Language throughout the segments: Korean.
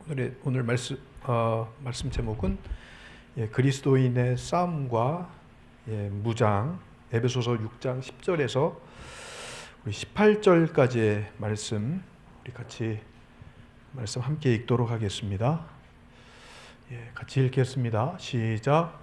오늘 말씀 제목은 그리스도인의 싸움과 무장, 에베소서 6장 10절에서 우리 18절까지의 말씀, 우리 같이 말씀 함께 읽도록 하겠습니다. 같이 읽겠습니다. 시작.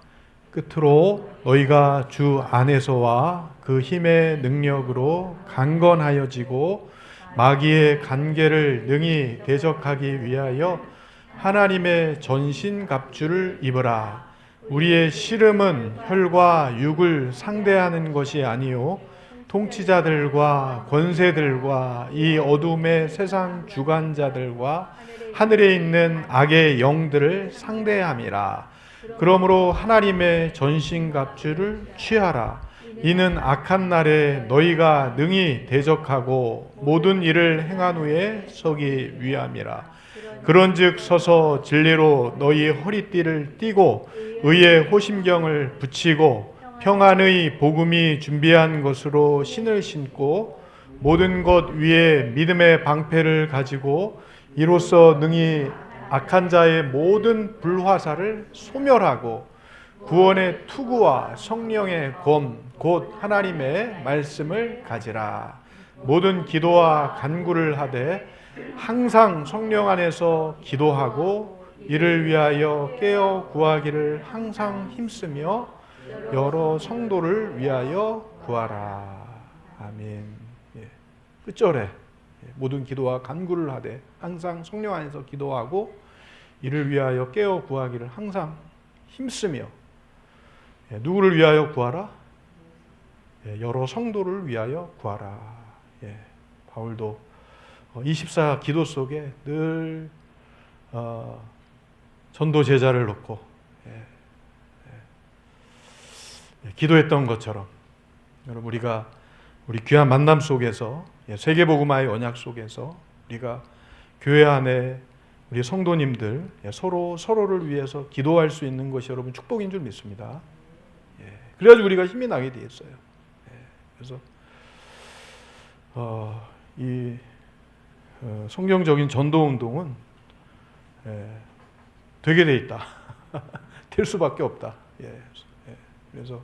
끝으로 너희가 주 안에서와 그 힘의 능력으로 강건하여지고 마귀의 간계를 능히 대적하기 위하여 하나님의 전신갑주를 입으라. 우리의 씨름은 혈과 육을 상대하는 것이 아니요 통치자들과 권세들과 이 어둠의 세상 주관자들과 하늘에 있는 악의 영들을 상대함이라. 그러므로 하나님의 전신갑주를 취하라. 이는 악한 날에 너희가 능히 대적하고 모든 일을 행한 후에 서기 위함이라. 그런즉 서서 진리로 너희 허리띠를 띠고 의의 호심경을 붙이고 평안의 복음이 준비한 것으로 신을 신고 모든 것 위에 믿음의 방패를 가지고 이로써 능히 악한 자의 모든 불화살을 소멸하고 구원의 투구와 성령의 검 곧 하나님의 말씀을 가지라. 모든 기도와 간구를 하되 항상 성령 안에서 기도하고 이를 위하여 깨어 구하기를 항상 힘쓰며 여러 성도를 위하여 구하라. 아멘. 끝절에 모든 기도와 간구를 하되 항상 성령 안에서 기도하고 이를 위하여 깨어 구하기를 항상 힘쓰며 누구를 위하여 구하라? 여러 성도를 위하여 구하라. 바울도 24 기도 속에 늘 전도 제자를 놓고 기도했던 것처럼 여러분 우리가 우리 귀한 만남 속에서 세계복음화의 언약 속에서 우리가 교회 안에 우리 성도님들 서로를 위해서 기도할 수 있는 것이 여러분 축복인 줄 믿습니다. 그래가지고 우리가 힘이 나게 돼 있어요. 그래서 이 성경적인 전도 운동은 되게 돼 있다. 될 수밖에 없다. 그래서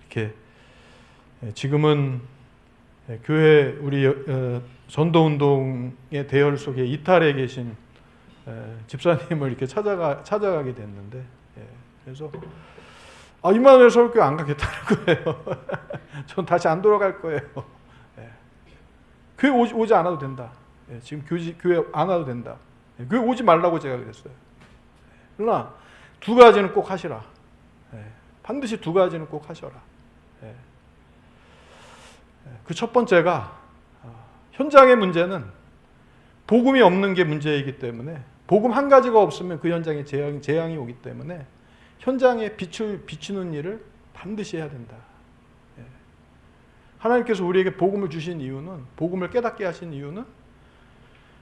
이렇게 지금은 교회 우리 전도 운동의 대열 속에 이탈해 계신 집사님을 이렇게 찾아가게 됐는데, 그래서 임마누엘 서울교회 안 가겠다는 거예요. 전 다시 안 돌아갈 거예요. 교회 오지 않아도 된다. 지금 교회 안 와도 된다. 교회 오지 말라고 제가 그랬어요. 그러나 두 가지는 꼭 하시라. 반드시 두 가지는 꼭 하셔라. 그 첫 번째가 현장의 문제는 복음이 없는 게 문제이기 때문에 복음 한 가지가 없으면 그 현장에 재앙이 오기 때문에 현장에 빛을 비추는 일을 반드시 해야 된다. 하나님께서 우리에게 복음을 주신 이유는, 복음을 깨닫게 하신 이유는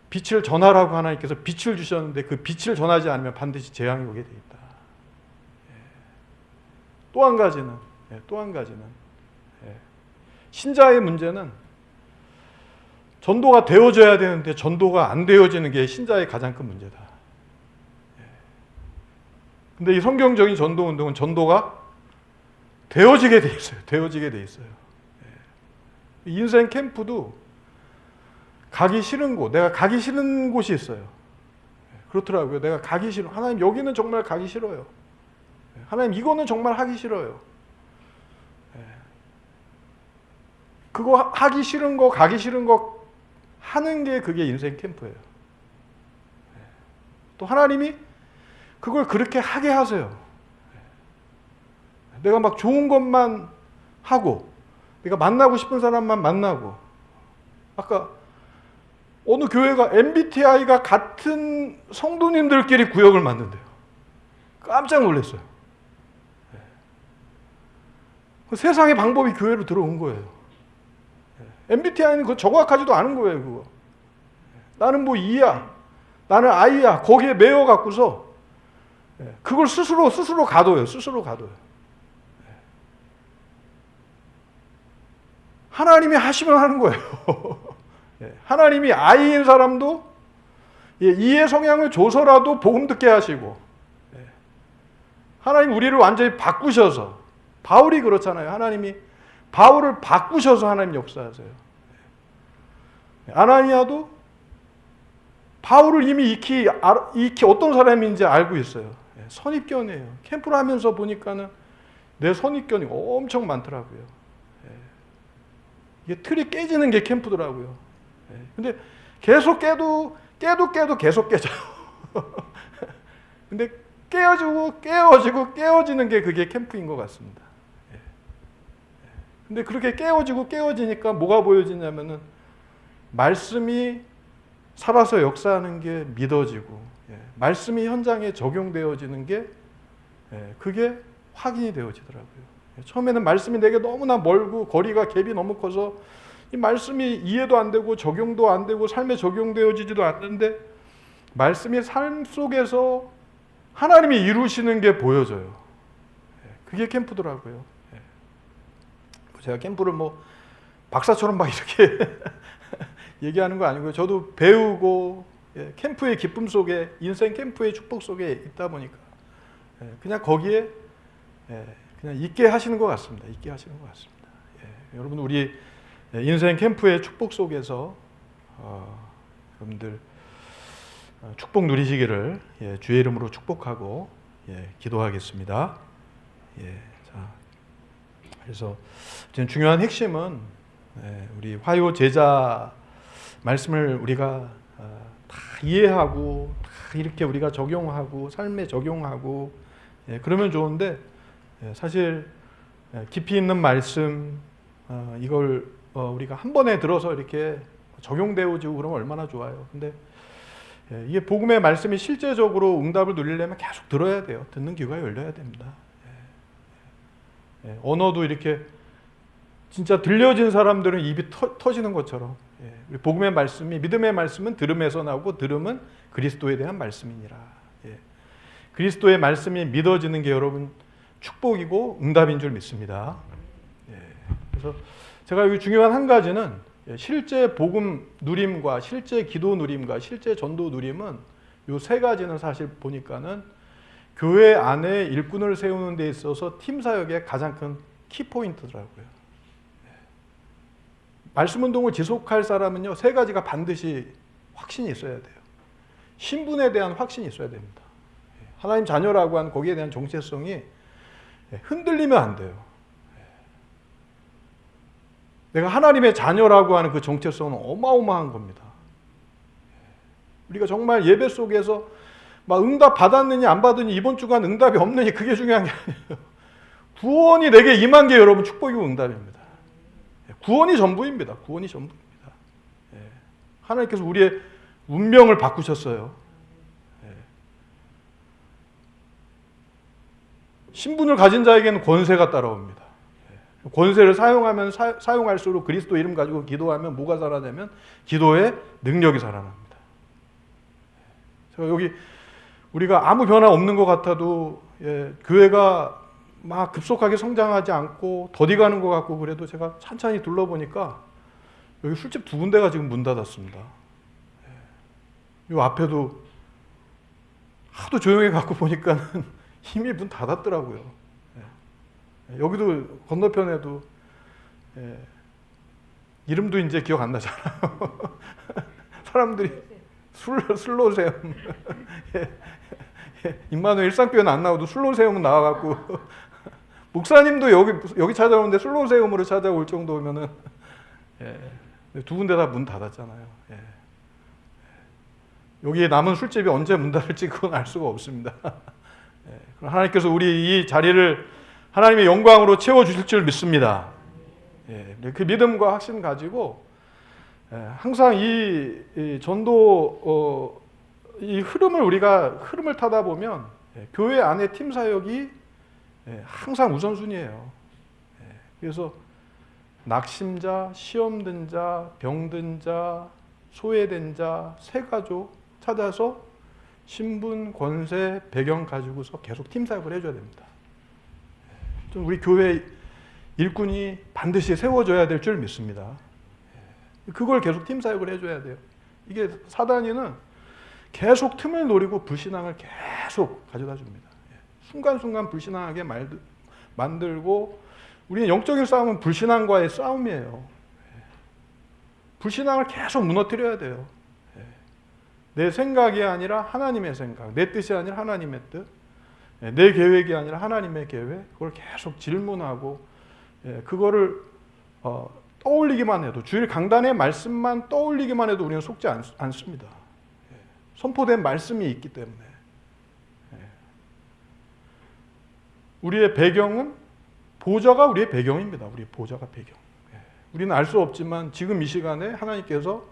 빛을 전하라고 하나님께서 빛을 주셨는데 그 빛을 전하지 않으면 반드시 재앙이 오게 돼 있다. 또 한 가지는 신자의 문제는 전도가 되어져야 되는데 전도가 안 되어지는 게 신자의 가장 큰 문제다. 근데 이 성경적인 전도 운동은 전도가 되어지게 돼 있어요. 되어지게 돼 있어요. 인생 캠프도 가기 싫은 곳, 내가 가기 싫은 곳이 있어요. 그렇더라고요. 내가 가기 싫어. 하나님 여기는 정말 가기 싫어요. 하나님 이거는 정말 하기 싫어요. 그거 하기 싫은 거, 가기 싫은 거 하는 게 그게 인생 캠프예요. 또 하나님이 그걸 그렇게 하게 하세요. 내가 막 좋은 것만 하고 내가 만나고 싶은 사람만 만나고 아까 어느 교회가 MBTI가 같은 성도님들끼리 구역을 만든대요. 깜짝 놀랐어요. 세상의 방법이 교회로 들어온 거예요. MBTI는 그거 정확하지도 않은 거예요. 그거. 나는 뭐 이야, 나는 아이야. 거기에 매여 갖고서 그걸 스스로 가둬요. 스스로 가둬요. 하나님이 하시면 하는 거예요. 하나님이 아이인 사람도 이해 성향을 줘서라도 복음 듣게 하시고, 하나님 우리를 완전히 바꾸셔서, 바울이 그렇잖아요. 하나님이 바울을 바꾸셔서 하나님 역사하세요. 아나니아도 바울을 이미 익히 어떤 사람인지 알고 있어요. 선입견이에요. 캠프를 하면서 보니까는 내 선입견이 엄청 많더라고요. 이게 틀이 깨지는 게 캠프더라고요. 근데 계속 깨도 계속 깨져요. 근데 깨어지는 게 그게 캠프인 것 같습니다. 근데 그렇게 깨어지니까 뭐가 보여지냐면은 말씀이 살아서 역사하는 게 믿어지고, 말씀이 현장에 적용되어지는 게, 그게 확인이 되어지더라고요. 처음에는 말씀이 내게 너무나 멀고 거리가 갭이 너무 커서 이 말씀이 이해도 안 되고 적용도 안 되고 삶에 적용되어지지도 않는데, 말씀이 삶 속에서 하나님이 이루시는 게 보여져요. 그게 캠프더라고요. 제가 캠프를 뭐 박사처럼 막 이렇게 얘기하는 거 아니고요. 저도 배우고 캠프의 기쁨 속에, 인생 캠프의 축복 속에 있다 보니까 그냥 거기에 그냥 있게 하시는 것 같습니다. 있게 하시는 것 같습니다. 여러분, 우리 인생 캠프의 축복 속에서 여러분들 축복 누리시기를 주의 이름으로 축복하고 기도하겠습니다. 자, 그래서 지금 중요한 핵심은 우리 화요 제자 말씀을 우리가 다 이해하고 다 이렇게 우리가 적용하고 삶에 적용하고 그러면 좋은데, 사실 깊이 있는 말씀 이걸 우리가 한 번에 들어서 이렇게 적용되어지고 그러면 얼마나 좋아요. 근데 이게 복음의 말씀이 실제적으로 응답을 누리려면 계속 들어야 돼요. 듣는 귀가 열려야 됩니다. 언어도 이렇게 진짜 들려진 사람들은 입이 터지는 것처럼, 복음의 말씀이, 믿음의 말씀은 들음에서 나오고 들음은 그리스도에 대한 말씀이니라. 그리스도의 말씀이 믿어지는 게 여러분 축복이고 응답인 줄 믿습니다. 그래서 제가 여기 중요한 한 가지는, 실제 복음 누림과 실제 기도 누림과 실제 전도 누림은 이 세 가지는 사실 보니까는 교회 안에 일꾼을 세우는 데 있어서 팀 사역의 가장 큰 키포인트더라고요. 말씀 운동을 지속할 사람은요, 세 가지가 반드시 확신이 있어야 돼요. 신분에 대한 확신이 있어야 됩니다. 하나님 자녀라고 하는 거기에 대한 정체성이 흔들리면 안 돼요. 내가 하나님의 자녀라고 하는 그 정체성은 어마어마한 겁니다. 우리가 정말 예배 속에서 막 응답 받았느니 안 받았느니, 이번 주간 응답이 없느니 그게 중요한 게 아니에요. 구원이 내게 임한 게 여러분 축복이고 응답입니다. 구원이 전부입니다. 구원이 전부입니다. 하나님께서 우리의 운명을 바꾸셨어요. 신분을 가진 자에게는 권세가 따라옵니다. 권세를 사용하면 사용할수록 그리스도 이름 가지고 기도하면 뭐가 살아나면 기도의 능력이 살아납니다. 여기 우리가 아무 변화 없는 것 같아도, 교회가 막 급속하게 성장하지 않고 더디가는 것 같고 그래도 제가 찬찬히 둘러보니까 여기 술집 2군데가 지금 문 닫았습니다. 이 앞에도 하도 조용히 갖고 보니까는 이미 문 닫았더라고요. 여기도 건너편에도 이름도 이제 기억 안 나잖아요. 사람들이 슬로세움. 임마누엘 일상교회는 안 나와도 슬로세움은 나와갖고 목사님도 여기 찾아오는데 슬로세움으로 찾아올 정도면은 2군데 다 문 닫았잖아요. 여기에 남은 술집이 언제 문 닫을지 그건 알 수가 없습니다. 하나님께서 우리 이 자리를 하나님의 영광으로 채워주실 줄 믿습니다. 그 믿음과 확신 가지고 항상 이 전도 이 흐름을 타다 보면 교회 안에 팀 사역이 항상 우선순위예요. 그래서 낙심자, 시험든 자, 병든 자, 소외된 자, 새 가족 찾아서 신분, 권세, 배경 가지고서 계속 팀 사역을 해줘야 됩니다. 좀 우리 교회 일꾼이 반드시 세워져야 될 줄 믿습니다. 그걸 계속 팀 사역을 해줘야 돼요. 이게 사단이는 계속 틈을 노리고 불신앙을 계속 가져다 줍니다. 순간순간 불신앙하게 만들고, 우리는 영적인 싸움은 불신앙과의 싸움이에요. 불신앙을 계속 무너뜨려야 돼요. 내 생각이 아니라 하나님의 생각, 내 뜻이 아니라 하나님의 뜻, 내 계획이 아니라 하나님의 계획, 그걸 계속 질문하고, 그거를 떠올리기만 해도, 주일 강단의 말씀만 떠올리기만 해도 우리는 속지 않습니다. 선포된 말씀이 있기 때문에. 우리의 배경은, 보좌가 우리의 배경입니다. 우리의 보좌가 배경. 우리는 알 수 없지만 지금 이 시간에 하나님께서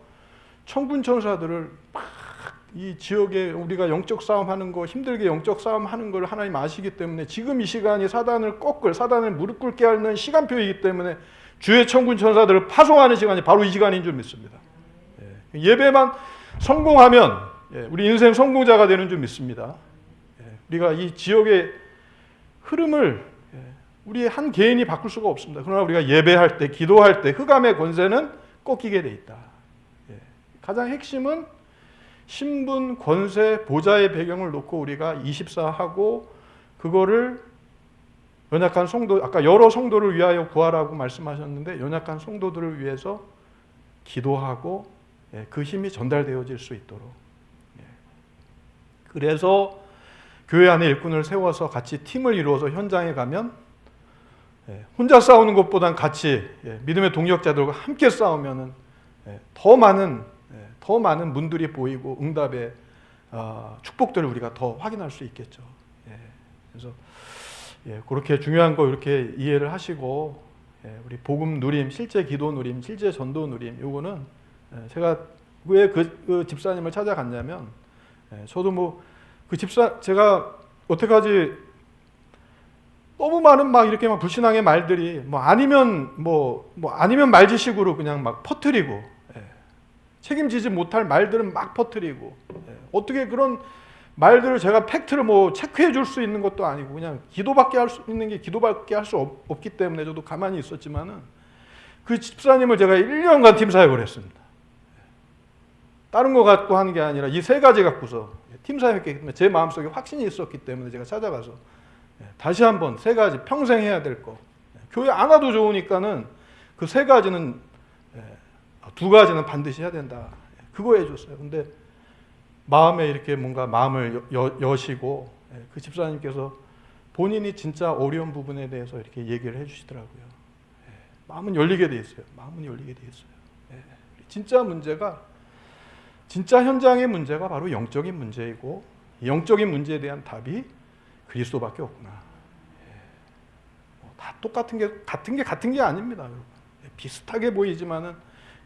천군 천사들을 막 이 지역에 우리가 영적 싸움하는 거, 힘들게 영적 싸움하는 걸 하나님 아시기 때문에 지금 이 시간이 사단을 무릎 꿇게 하는 시간표이기 때문에 주의 천군 천사들을 파송하는 시간이 바로 이 시간인 줄 믿습니다. 예배만 성공하면 우리 인생 성공자가 되는 줄 믿습니다. 우리가 이 지역의 흐름을 우리 한 개인이 바꿀 수가 없습니다. 그러나 우리가 예배할 때, 기도할 때 흑암의 권세는 꺾이게 돼 있다. 가장 핵심은 신분, 권세, 보좌의 배경을 놓고 우리가 24하고, 그거를 연약한 성도, 아까 여러 성도를 위하여 구하라고 말씀하셨는데, 연약한 성도들을 위해서 기도하고 그 힘이 전달되어질 수 있도록. 그래서 교회 안에 일꾼을 세워서 같이 팀을 이루어서 현장에 가면 혼자 싸우는 것보단 같이 믿음의 동력자들과 함께 싸우면은 더 많은 문들이 보이고 응답의 축복들을 우리가 더 확인할 수 있겠죠. 그래서 그렇게 중요한 거 이렇게 이해를 하시고, 우리 복음 누림, 실제 기도 누림, 실제 전도 누림, 요거는 제가 왜 그 집사님을 찾아갔냐면, 저도 뭐 그 제가 어떡하지, 너무 많은 막 이렇게 막 불신앙의 말들이 아니면 말지식으로 그냥 막 퍼뜨리고, 책임지지 못할 말들은 막 퍼뜨리고, 어떻게 그런 말들을 제가 팩트를 체크해 줄 수 있는 것도 아니고, 그냥 기도밖에 할 수 있는 게 기도밖에 할 수 없기 때문에 저도 가만히 있었지만은, 그 집사님을 제가 1년간 팀 사역을 했습니다. 다른 거 갖고 하는 게 아니라 이 세 가지 갖고서 팀 사역했기 때문에 제 마음속에 확신이 있었기 때문에 제가 찾아가서 다시 한번 세 가지, 평생 해야 될 거, 교회 안 와도 좋으니까는 그 세 가지는, 두 가지는 반드시 해야 된다, 그거 해줬어요. 근데 마음에 이렇게 뭔가 마음을 여시고, 그 집사님께서 본인이 진짜 어려운 부분에 대해서 이렇게 얘기를 해주시더라고요. 마음은 열리게 돼 있어요. 마음은 열리게 돼 있어요. 진짜 문제가, 진짜 현장의 문제가 바로 영적인 문제이고, 영적인 문제에 대한 답이 그리스도밖에 없구나. 다 똑같은 게 같은 게 아닙니다. 비슷하게 보이지만은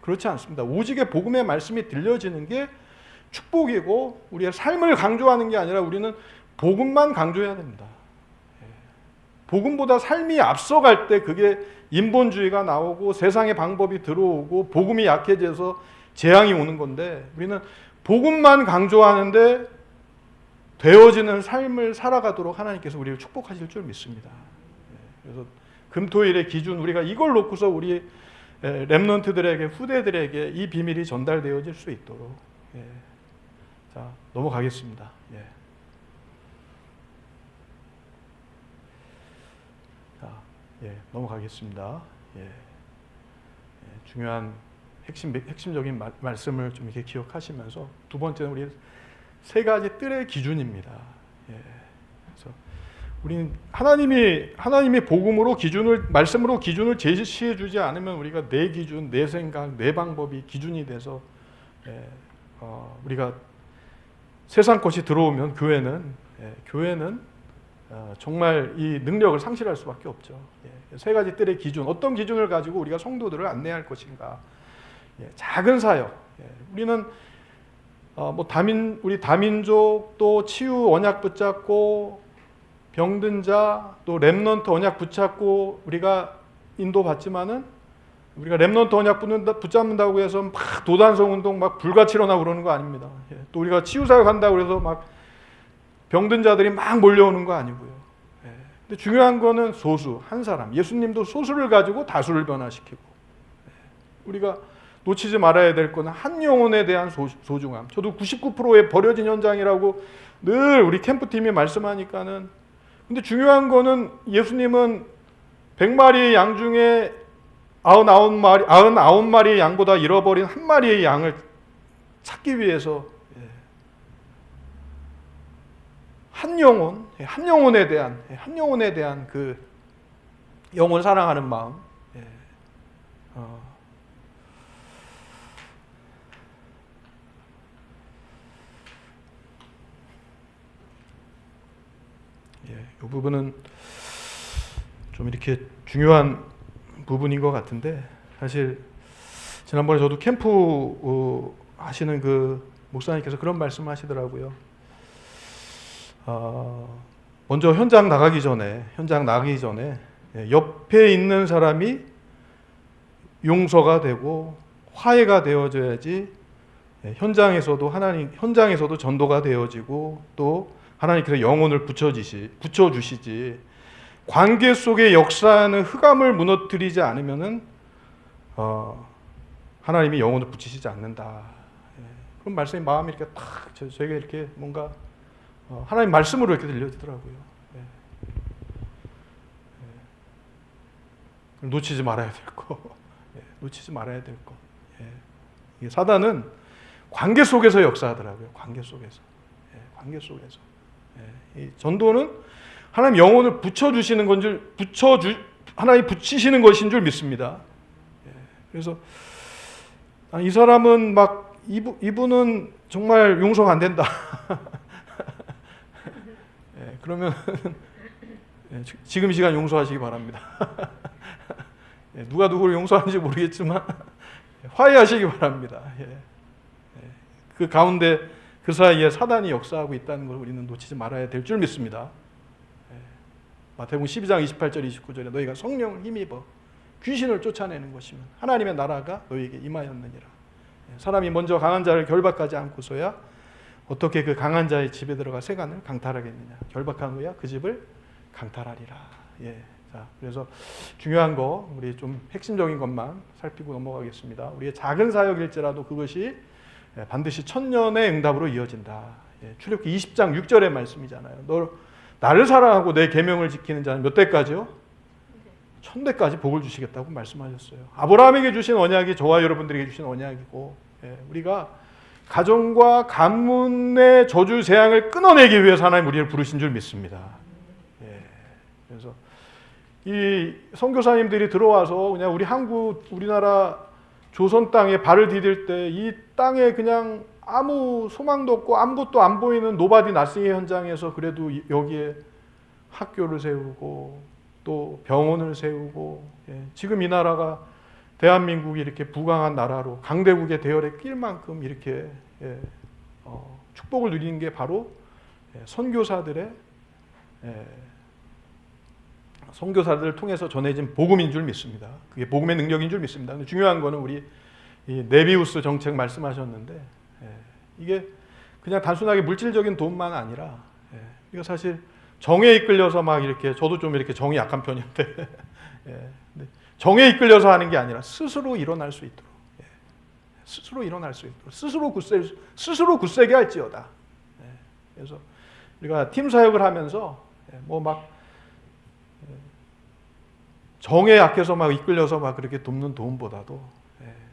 그렇지 않습니다. 오직의 복음의 말씀이 들려지는 게 축복이고, 우리의 삶을 강조하는 게 아니라 우리는 복음만 강조해야 됩니다. 복음보다 삶이 앞서갈 때 그게 인본주의가 나오고 세상의 방법이 들어오고 복음이 약해져서 재앙이 오는 건데, 우리는 복음만 강조하는데 되어지는 삶을 살아가도록 하나님께서 우리를 축복하실 줄 믿습니다. 그래서 금토일의 기준, 우리가 이걸 놓고서 우리 렘넌트들에게, 후대들에게 이 비밀이 전달되어질 수 있도록. 자, 넘어가겠습니다. 넘어가겠습니다. 중요한 핵심적인 말씀을 좀 이렇게 기억하시면서, 두 번째는 우리 세 가지 뜰의 기준입니다. 그래서 우리는 하나님이 복음으로 말씀으로 기준을 제시해 주지 않으면 우리가 내 기준, 내 생각, 내 방법이 기준이 돼서 우리가 세상 것이 들어오면 교회는 정말 이 능력을 상실할 수밖에 없죠. 세 가지 뜰의 기준, 어떤 기준을 가지고 우리가 성도들을 안내할 것인가. 작은 사역, 우리는 우리 다민족, 또 치유 언약 붙잡고, 병든 자, 또 렘넌트 언약 붙잡고 우리가 인도받지만은, 우리가 렘넌트 언약 붙잡는다고 해서 막 도단성 운동 막 불같이 일어나고 그러는 거 아닙니다. 또 우리가 치유 사역 한다고 해서 막 병든 자들이 막 몰려오는 거 아니고요. 근데 중요한 거는 소수, 한 사람. 예수님도 소수를 가지고 다수를 변화시키고, 우리가 놓치지 말아야 될 것은 한 영혼에 대한 소중함. 저도 99%의 버려진 현장이라고 늘 우리 캠프팀이 말씀하니까는, 근데 중요한 거는 예수님은 100마리의 양 중에 99마리의 양보다 잃어버린 한 마리의 양을 찾기 위해서 한 영혼에 대한 그 영혼을 사랑하는 마음, 이 부분은 좀 이렇게 중요한 부분인 것 같은데, 사실 지난번에 저도 캠프 하시는 그 목사님께서 그런 말씀하시더라고요. 먼저 현장 나가기 전에 옆에 있는 사람이 용서가 되고 화해가 되어져야지 현장에서도 전도가 되어지고 또 하나님께서 영혼을 붙여주시지, 관계 속의 역사는 흑암을 무너뜨리지 않으면은 하나님이 영혼을 붙이시지 않는다. 그런 말씀이 마음이 이렇게 탁 저에게 이렇게 뭔가 하나님 말씀으로 이렇게 들려지더라고요. 놓치지 말아야 될 거, 놓치지 말아야 될 거. 사단은 관계 속에서 역사하더라고요. 관계 속에서. 이 전도는 하나님 영혼을 붙여주시는 하나님 붙이시는 것인 줄 믿습니다. 그래서 이 사람은 막 이분은 정말 용서가 안 된다. 그러면 지금 이 시간 용서하시기 바랍니다. 누가 누구를 용서하는지 모르겠지만 화해하시기 바랍니다. 그 가운데 그 사이에 사단이 역사하고 있다는 걸 우리는 놓치지 말아야 될 줄 믿습니다. 마태복음 12장 28절 29절에 너희가 성령을 힘입어 귀신을 쫓아내는 것이면 하나님의 나라가 너희에게 임하였느니라. 사람이 먼저 강한 자를 결박하지 않고서야 어떻게 그 강한 자의 집에 들어가 세간을 강탈하겠느냐. 결박한 후야 그 집을 강탈하리라. 자, 그래서 중요한 거 우리 좀 핵심적인 것만 살피고 넘어가겠습니다. 우리의 작은 사역일지라도 그것이 반드시 천년의 응답으로 이어진다. 출애굽기 20장 6절의 말씀이잖아요. 너 나를 사랑하고 내 계명을 지키는 자는 몇 대까지요? 1000대까지 복을 주시겠다고 말씀하셨어요. 아브라함에게 주신 언약이 저와 여러분들에게 주신 언약이고, 우리가 가정과 가문의 저주 재앙을 끊어내기 위해서 하나님 우리를 부르신 줄 믿습니다. 그래서 이 선교사님들이 들어와서 그냥 우리나라 조선 땅에 발을 디딜 때 이 땅에 그냥 아무 소망도 없고 아무것도 안 보이는 노바디 나싱의 현장에서 그래도 여기에 학교를 세우고 또 병원을 세우고, 지금 이 나라가 대한민국이 이렇게 부강한 나라로 강대국의 대열에 낄 만큼 이렇게 축복을 누리는 게 바로 선교사들을 통해서 전해진 복음인 줄 믿습니다. 그게 복음의 능력인 줄 믿습니다. 근데 중요한 거는 우리 이 네비우스 정책 말씀하셨는데, 이게 그냥 단순하게 물질적인 돈만 아니라, 이거 사실 정에 이끌려서 막 이렇게, 저도 좀 이렇게 정이 약한 편인데, 정에 이끌려서 하는 게 아니라 스스로 일어날 수 있도록, 스스로 굳세게 할지어다. 그래서 우리가 팀 사역을 하면서 정에 약해서 막 이끌려서 막 그렇게 돕는 도움보다도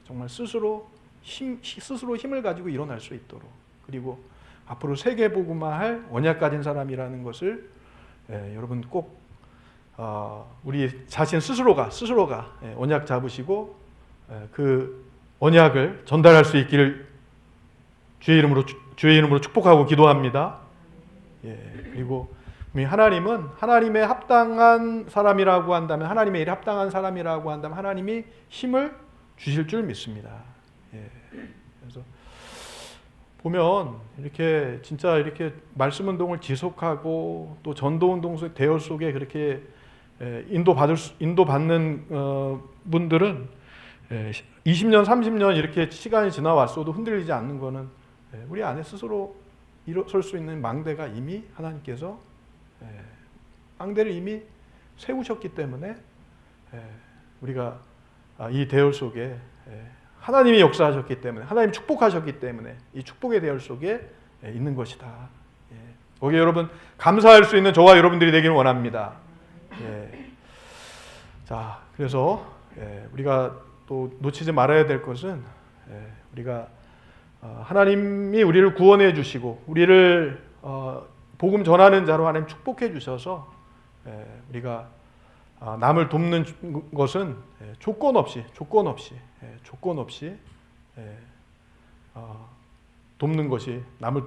정말 스스로 힘을 가지고 일어날 수 있도록, 그리고 앞으로 세계 복음화할 언약 가진 사람이라는 것을 여러분 꼭 우리 자신 스스로가 언약 잡으시고 그 언약을 전달할 수 있기를 주의 이름으로 축복하고 기도합니다. 그리고 하나님은 하나님의 합당한 사람이라고 한다면, 하나님의 일에 합당한 사람이라고 한다면 하나님이 힘을 주실 줄 믿습니다. 그래서 보면 이렇게 진짜 이렇게 말씀 운동을 지속하고 또 전도 운동 속 대열 속에 그렇게 인도받는 분들은 20년, 30년 이렇게 시간이 지나왔어도 흔들리지 않는 것은 우리 안에 스스로 일어설 수 있는 망대가 이미 하나님께서 망대를 이미 세우셨기 때문에 우리가 이 대열 속에 하나님이 역사하셨기 때문에, 하나님 축복하셨기 때문에 이 축복의 대열 속에 있는 것이다. 거기에 여러분 감사할 수 있는 저와 여러분들이 되기를 원합니다. 자, 그래서 우리가 또 놓치지 말아야 될 것은 우리가 하나님이 우리를 구원해 주시고 우리를 복음 전하는 자로 하나님 축복해 주셔서 우리가 남을 돕는 것은 조건 없이 돕는 것이 남을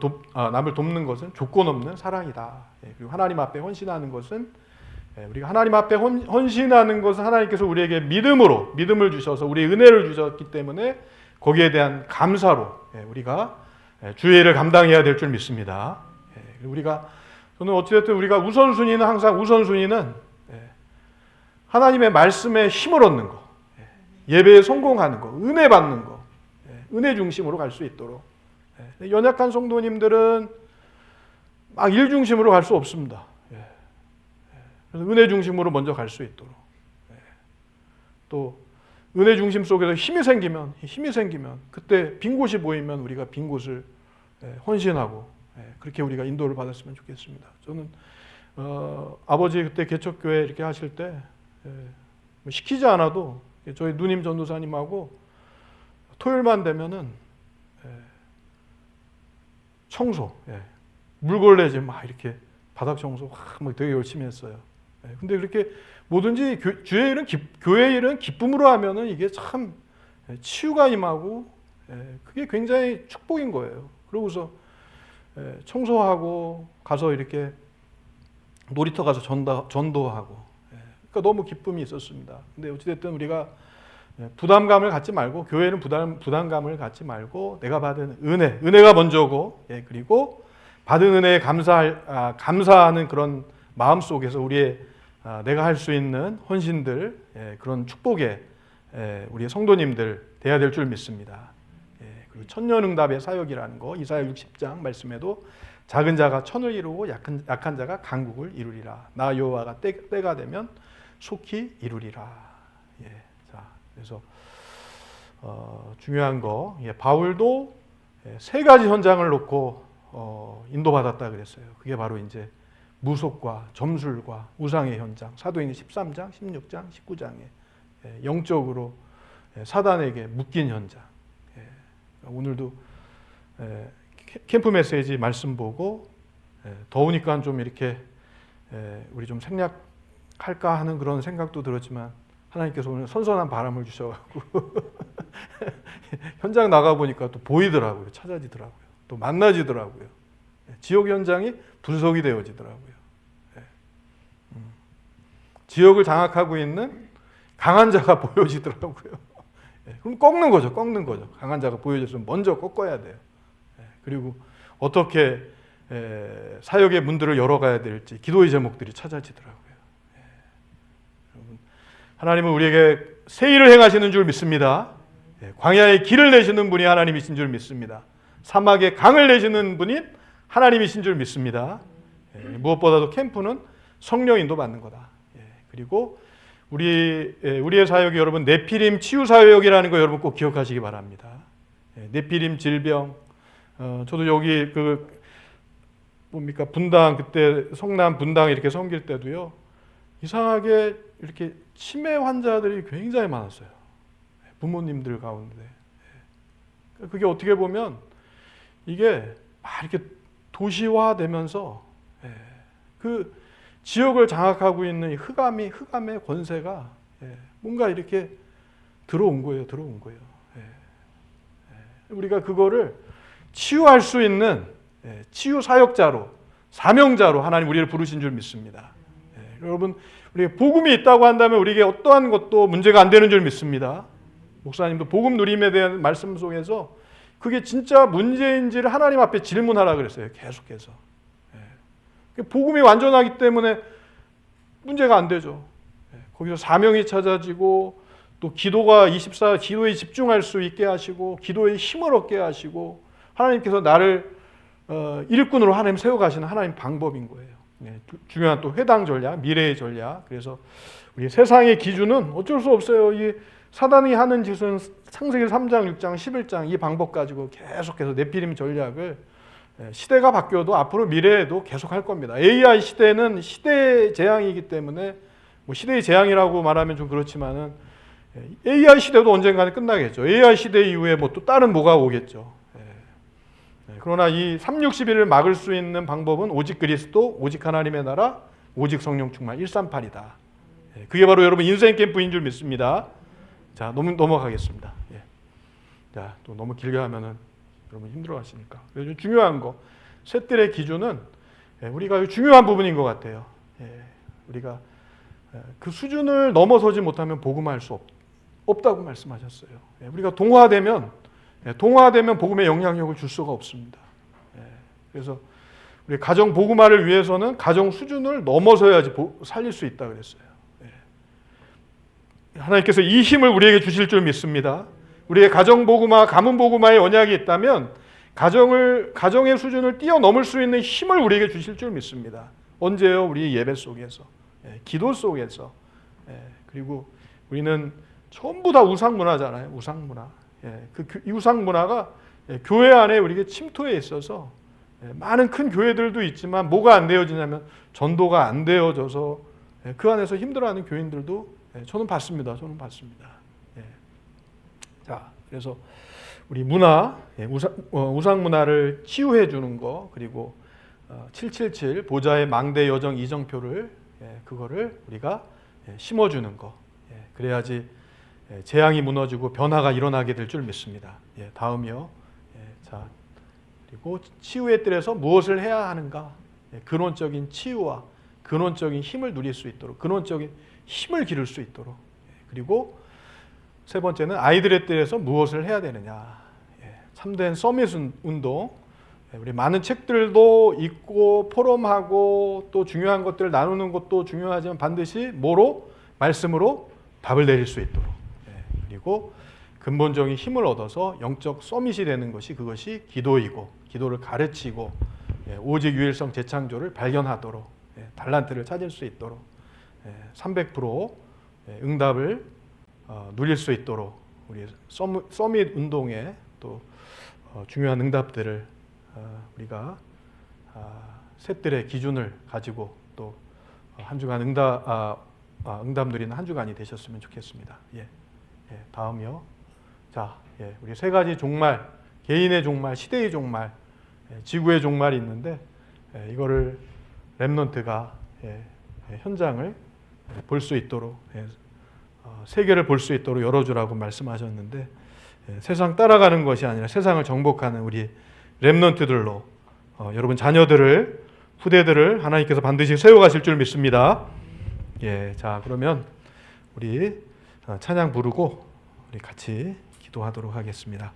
돕는 것은 조건 없는 사랑이다. 그리고 하나님 앞에 헌신하는 것은 우리가 하나님 앞에 헌신하는 것은 하나님께서 우리에게 믿음을 주셔서 우리 은혜를 주셨기 때문에 거기에 대한 감사로 우리가 주의 일을 감당해야 될 줄 믿습니다. 저는 어찌됐든 우리가 우선순위는 하나님의 말씀에 힘을 얻는 거, 예배에 성공하는 거, 은혜 받는 거, 은혜 중심으로 갈 수 있도록. 연약한 성도님들은 막 일 중심으로 갈 수 없습니다. 그래서 은혜 중심으로 먼저 갈 수 있도록. 또 은혜 중심 속에서 힘이 생기면 그때 빈 곳이 보이면 우리가 빈 곳을 헌신하고 그렇게 우리가 인도를 받았으면 좋겠습니다. 저는 아버지 그때 개척교회 이렇게 하실 때 시키지 않아도 저희 누님 전도사님하고 토요일만 되면은 청소, 물걸레질 막 이렇게 바닥 청소 막 되게 열심히 했어요. 근데 그렇게 뭐든지 교회 일은 기쁨으로 하면은 이게 참 치유가 임하고 그게 굉장히 축복인 거예요. 그러고서 청소하고 가서 이렇게 놀이터 가서 전도하고 그러니까 너무 기쁨이 있었습니다. 근데 어찌됐든 우리가 부담감을 갖지 말고 교회는 부담감을 갖지 말고 내가 받은 은혜가 먼저고 그리고 받은 은혜에 감사하는 그런 마음 속에서 우리의 내가 할 수 있는 헌신들 그런 축복에 우리의 성도님들 돼야 될 줄 믿습니다. 그리고 천년응답의 사역이라는 거 이사야 60장 말씀에도 작은 자가 천을 이루고 약한 자가 강국을 이루리라. 나 여호와가 때가 되면 속히 이루리라. 자, 그래서 중요한 거 바울도 세 가지 현장을 놓고 인도받았다 그랬어요. 그게 바로 이제 무속과 점술과 우상의 현장, 사도행전 13장, 16장, 19장에 영적으로 사단에게 묶인 현장. 오늘도 캠프 메시지 말씀 보고 더우니까 좀 이렇게 우리 좀 생략할까 하는 그런 생각도 들었지만 하나님께서 오늘 선선한 바람을 주셔가지고 현장 나가 보니까 또 보이더라고요, 찾아지더라고요, 또 만나지더라고요. 지역 현장이 분석이 되어지더라고요. 지역을 장악하고 있는 강한 자가 보여지더라고요. 그럼 꺾는 거죠. 강한 자가 보여졌으면 먼저 꺾어야 돼요. 그리고 어떻게 사역의 문들을 열어가야 될지 기도의 제목들이 찾아지더라고요. 여러분, 하나님은 우리에게 새 일을 행하시는 줄 믿습니다. 광야에 길을 내시는 분이 하나님이신 줄 믿습니다. 사막에 강을 내시는 분이 하나님이신 줄 믿습니다. 무엇보다도 캠프는 성령 인도 받는 거다. 그리고 우리의 사역이 여러분 네피림 치유 사역이라는 거 여러분 꼭 기억하시기 바랍니다. 네피림 질병, 저도 여기 분당 그때 성남 분당 이렇게 섬길 때도요 이상하게 이렇게 치매 환자들이 굉장히 많았어요. 부모님들 가운데. 그게 어떻게 보면 이게 막 이렇게 도시화되면서 그 지역을 장악하고 있는 흑암의 권세가 뭔가 이렇게 들어온 거예요. 우리가 그거를 치유할 수 있는 치유 사역자로, 사명자로 하나님 우리를 부르신 줄 믿습니다. 여러분, 우리가 복음이 있다고 한다면 우리에게 어떠한 것도 문제가 안 되는 줄 믿습니다. 목사님도 복음 누림에 대한 말씀 속에서 그게 진짜 문제인지를 하나님 앞에 질문하라 그랬어요. 계속해서. 복음이 완전하기 때문에 문제가 안 되죠. 거기서 사명이 찾아지고 또 기도에 집중할 수 있게 하시고 기도에 힘을 얻게 하시고 하나님께서 나를 일꾼으로 하나님 세워가시는 하나님 방법인 거예요. 중요한 또 회당 전략, 미래의 전략. 그래서 우리 세상의 기준은 어쩔 수 없어요. 이 사단이 하는 짓은 창세기 3장, 6장, 11장 이 방법 가지고 계속해서 네피림 전략을 시대가 바뀌어도 앞으로 미래에도 계속 할 겁니다. AI 시대는 시대의 재앙이기 때문에 뭐 시대의 재앙이라고 말하면 좀 그렇지만은 AI 시대도 언젠가는 끝나겠죠. AI 시대 이후에 뭐 또 다른 뭐가 오겠죠. 그러나 이 361을 막을 수 있는 방법은 오직 그리스도, 오직 하나님의 나라, 오직 성령 충만 138이다. 그게 바로 여러분 인생 캠프인 줄 믿습니다. 자, 넘어가겠습니다. 자, 또 너무 길게 하면은 여러분 힘들어하시니까. 그래서 중요한 거, 셋들의 기준은 우리가 중요한 부분인 것 같아요. 우리가 그 수준을 넘어서지 못하면 복음할 수 없다고 말씀하셨어요. 우리가 동화되면 복음의 영향력을 줄 수가 없습니다. 그래서 우리 가정 복음화를 위해서는 가정 수준을 넘어서야지 살릴 수 있다 그랬어요. 하나님께서 이 힘을 우리에게 주실 줄 믿습니다. 우리의 가정 복음화, 가문 복음화의 언약이 있다면 가정의 수준을 뛰어넘을 수 있는 힘을 우리에게 주실 줄 믿습니다. 언제요? 우리 예배 속에서, 기도 속에서. 그리고 우리는 전부 다 우상 문화잖아요. 우상 문화. 이 우상 문화가 교회 안에 우리에게 침투해 있어서 많은 큰 교회들도 있지만 뭐가 안 되어지냐면 전도가 안 되어져서 그 안에서 힘들어하는 교인들도 저는 봤습니다. 자, 그래서 우리 문화, 우상 문화를 치유해 주는 거, 그리고 777 보좌의 망대 여정 이정표를 그거를 우리가 심어주는 거, 그래야지 재앙이 무너지고 변화가 일어나게 될 줄 믿습니다. 다음이요. 자, 그리고 치유의 뜰에서 무엇을 해야 하는가? 근원적인 치유와 근원적인 힘을 누릴 수 있도록, 근원적인 힘을 기를 수 있도록. 그리고 세 번째는 아이들의 뜰에서 무엇을 해야 되느냐. 참된 서밋 운동. 우리 많은 책들도 읽고 포럼하고 또 중요한 것들을 나누는 것도 중요하지만 반드시 뭐로? 말씀으로 답을 내릴 수 있도록. 그리고 근본적인 힘을 얻어서 영적 서밋이 되는 것이 그것이 기도이고, 기도를 가르치고 오직 유일성 재창조를 발견하도록, 달란트를 찾을 수 있도록, 300% 응답을 누릴 수 있도록 우리 서밋 운동의 또 중요한 응답들을 우리가 셋들의 기준을 가지고 또 한 주간 응답 누리는 한 주간이 되셨으면 좋겠습니다. 다음이요. 자, 우리 세 가지 종말, 개인의 종말, 시대의 종말, 지구의 종말이 있는데 이거를 렘넌트가 현장을 볼 수 있도록, 세계를 볼 수 있도록 열어주라고 말씀하셨는데 세상 따라가는 것이 아니라 세상을 정복하는 우리 렘넌트들로 여러분 자녀들을, 후대들을 하나님께서 반드시 세워가실 줄 믿습니다. 자, 그러면 우리 찬양 부르고 우리 같이 기도하도록 하겠습니다.